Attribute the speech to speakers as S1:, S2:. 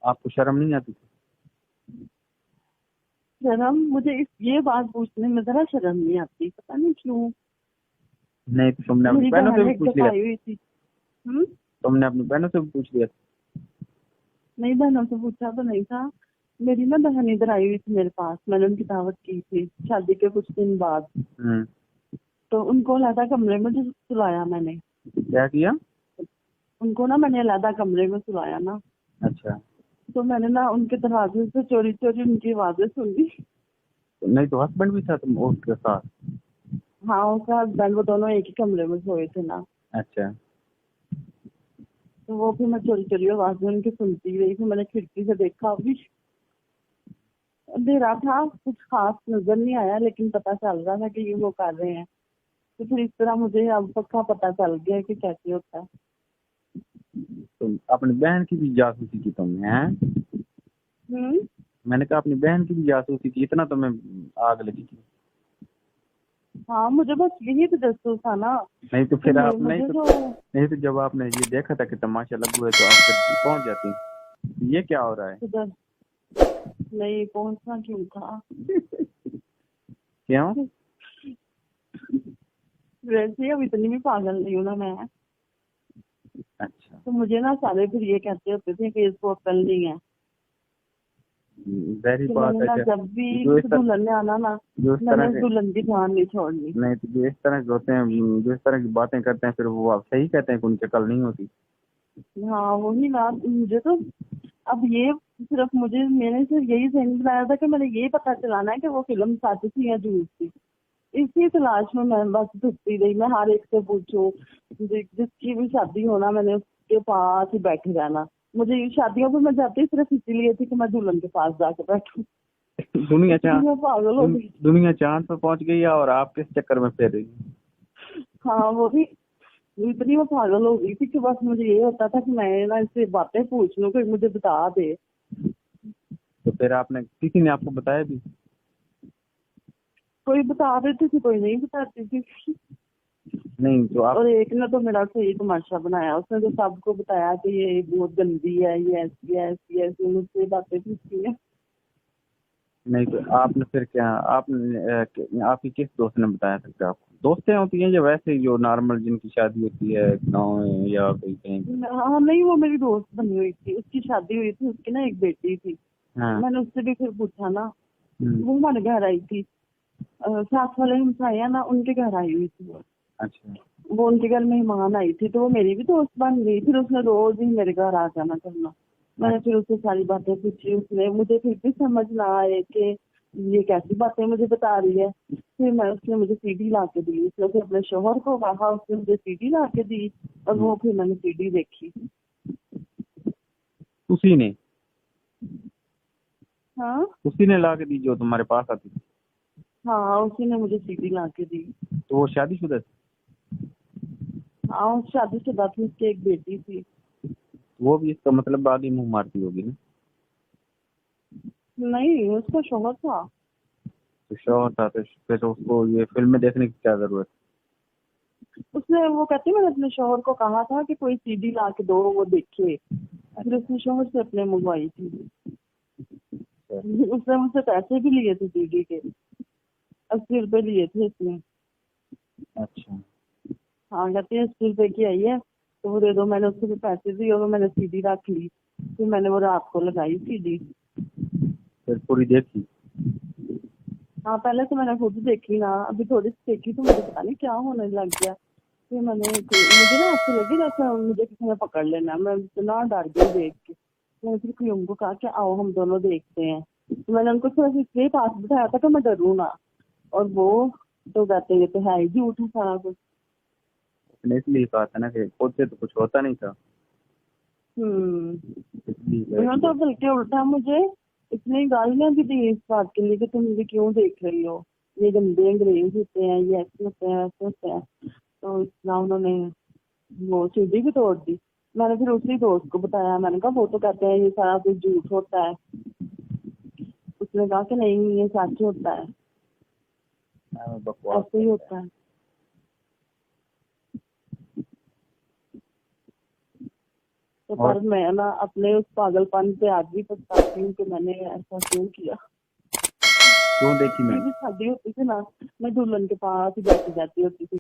S1: आपको शर्म नहीं आती थी?
S2: शर्म मुझे ये बात पूछने में जरा शर्म नहीं आती, पता नहीं क्यों।
S1: नहीं तो तुमने अपनी
S2: मेरी
S1: बहनों से
S2: बहन
S1: भी
S2: एक
S1: पूछ
S2: दफा
S1: लिया?
S2: आई हुई थी। हम्म।
S1: तुमने अपनी बहनों से भी पूछ लिया?
S2: नहीं, बहनों से पूछा तो नहीं था। मेरी ना बहन इधर आई हुई थी मेरे पास, मैंने उनकी दावत की थी शादी के कुछ दिन बाद। तो उनको अलग कमरे में जो सुलाया मैंने।
S1: क्या किया?
S2: उनको ना मैंने अलग कमरे में सुलाया ना।
S1: अच्छा।
S2: तो मैंने ना उनके दरवाजे से चोरी चोरी उनकी आवाजें सुनी।
S1: नहीं तो हस्बैंड भी था तुम उसके साथ?
S2: हाँ, उसका हस्बैंड, वो दोनों एक ही कमरे में सोए थे ना।
S1: अच्छा।
S2: तो वो फिर मैं चोरी चोरी आवाजें उनकी सुनती रही। फिर मैंने खिड़की से देखा, अभी अंधेरा था, कुछ खास नजर नहीं आया, लेकिन पता चल रहा था कि ये वो कर रहे हैं। तो फिर इस तरह मुझे अब पक्का पता चल गया कि कैसे होता है।
S1: तुम अपनी बहन की भी जासूसी की तुमने, हैं? मैंने कहा अपनी बहन की भी जासूसी की, इतना तुम्हें आग लगी थी?
S2: हाँ, मुझे बस यही तो जसूस था ना।
S1: नहीं तो
S2: तो
S1: फिर आप
S2: मुझे जो
S1: नहीं तो जब आपने ये देखा था कि तमाशा लगू है तो आप फिर पहुंच जाती। ये क्या हो रहा है?
S2: सुधर नहीं पहुंचना क्यों था।
S1: क्यों?
S2: वैसे अब इतनी भी पागल नहीं हूँ ना मैं।
S1: अच्छा।
S2: तो मुझे ना सारे फिर ये कहते होते थे कि इसको अक्ल नहीं है।
S1: जाहिर
S2: तो
S1: बात
S2: मैंने
S1: है
S2: ना
S1: कि
S2: जब भी
S1: जो इस
S2: किसी
S1: तरह
S2: दुल्हन ने आना ना,
S1: जो इस
S2: मैंने
S1: तरह
S2: उस
S1: के
S2: दुल्हन की जान नहीं छोड़नी।
S1: नहीं तो जो इस तरह के होते हैं, जो इस तरह की बातें करते हैं, फिर वो आप सही कहते हैं कि उनकी अकल नहीं होती।
S2: हाँ, वही ना। मुझे तो अब ये सिर्फ मुझे मैंने सिर्फ यही जहन बनाया था कि मैंने ये पता चलाना है कि वो फिल्म सच थी या झूठ थी। इसी तलाश में मैं बस ढूंढती रही। मैं हर एक से पूछूं, जिसकी भी शादी होना मैंने उसके पास ही बैठी रहना। मुझे ये शादियों पर मैं जाती सिर्फ इसीलिए थी कि मैं दुल्हन के पास जाके बैठूं।
S1: दुनिया
S2: इतनी
S1: चांद
S2: मैं पागल हो गई।
S1: दुनिया चांद पर पहुंच गई है और आप किस चक्कर में फिर रही हैं?
S2: हाँ, वो भी इतनी मैं पागल हो गई थी कि बस मुझे ये होता था कि मैं ना इससे बातें पूछ लूं, कोई मुझे बता दे।
S1: तो फिर आपने किसी ने आपको बताया भी?
S2: कोई बता देती थी, कोई नहीं बताती थी।
S1: नहीं तो आप
S2: और एक ने तो मेरा सही तमाशा बनाया, उसने तो सबको बताया कि ये बहुत गंदी है, ये ऐसी है, ऐसी है, ऐसी, मुझसे बातें पूछती है।
S1: नहीं तो आपने फिर क्या आपने आपकी किस दोस्त ने बताया था? क्या आपको दोस्तें होती हैं या वैसे ही जो नॉर्मल जिनकी शादी होती है गाँव में या कहीं कहीं पे?
S2: हाँ नहीं, वो मेरी दोस्त बनी हुई थी, उसकी शादी हुई थी, उसकी ना एक बेटी थी।
S1: हाँ।
S2: मैंने उससे भी फिर पूछा ना।
S1: हम्म।
S2: वो हमारे घर आई थी। साथ वाले हमसाए हैं ना, उनके घर आई हुई थी वो।
S1: अच्छा।
S2: वो उनके घर मेहमान आई थी, तो वो मेरी भी दोस्त बन गई। फिर उसने रोज ही मेरे घर आ जाना करना। मैंने फिर उससे सारी बातें पूछी, उसने मुझे फिर भी समझ ना आए कि ये कैसी बातें मुझे बता रही है। फिर उसने मुझे सीडी ला के दी, उसने फिर अपने शोहर को कहा, उसने मुझे सीडी ला के दी। और वो फिर मैंने सीडी देखी।
S1: उसी ने
S2: हाँ।
S1: उसी ने ला के दी जो तुम्हारे पास आती थी?
S2: हाँ, उसी ने मुझे सीडी ला के दी।
S1: तो वो शादीशुदा थी?
S2: हाँ, शादीशुदा थी, उसकी एक बेटी थी।
S1: वो भी इसका मतलब बाद ही मुंह मारती होगी ना?
S2: नहीं, उसका शोहर था।
S1: तो शौहर था तो फिर तो उसको ये फिल्में देखने की क्या जरूरत?
S2: उसने वो कहती, मैंने अपने शोहर को कहा था कि कोई सीडी ला के दो, वो देखे। फिर उसने शोहर से अपने मंगवाई थी। उसने मुझसे पैसे भी लिए थे सीडी के, 80 रुपए लिए थे उसने।
S1: अच्छा।
S2: हाँ, कहती है 80 रुपए की आई है, तो वो दे दो। मैंने उसको भी पैसे दिए और मैंने सीडी रख ली। फिर मैंने वो रात को लगाई सीडी।
S1: फिर पूरी देखी?
S2: हाँ, पहले तो मैंने खुद देखी ना, अभी थोड़ी सी देखी तो मुझे पता नहीं क्या होने लग गया। फिर मुझे ना ऐसे लगे जैसे मुझे किसी ने पकड़ लेना। मैं इतना डर गई देख के। मैंने फिर कुयम को कहा कि आओ हम दोनों देखते हैं। तो मैंने उनको थोड़ा सा इसलिए पास बिठाया था कि मैं डरूँ ना। और वो तो कहते हैं ये तो है ही झूठ है सारा कुछ।
S1: उसने इसलिए कहा था ना कि खुद से तो कुछ होता नहीं था, इसलिए
S2: उन्होंने तो बल्कि उल्टा मुझे इतनी गालियां भी दी इस बात के लिए कि तुम मुझे क्यों देख रही हो, ये गंदे अंग्रेज होते हैं, ये ऐसे होते हैं, ऐसे होते हैं। तो इतना उन्होंने वो सीढ़ी भी तोड़ दी। मैंने फिर उसी दोस्त को बताया, मैंने कहा वो तो कहते हैं ये सारा कुछ झूठ होता है। उसने कहा कि नहीं, ये सच होता है,
S1: बकवास
S2: ऐसे ही
S1: करता है।
S2: होता है। तो
S1: और
S2: पर मैं ना अपने उस पागलपन पे आज भी पछताती हूँ कि मैंने ऐसा क्यों किया।
S1: क्यों देखी मैंने?
S2: मेरी शादी होती थी ना, मैं दुल्हन के पास ही बैठी जाती होती थी।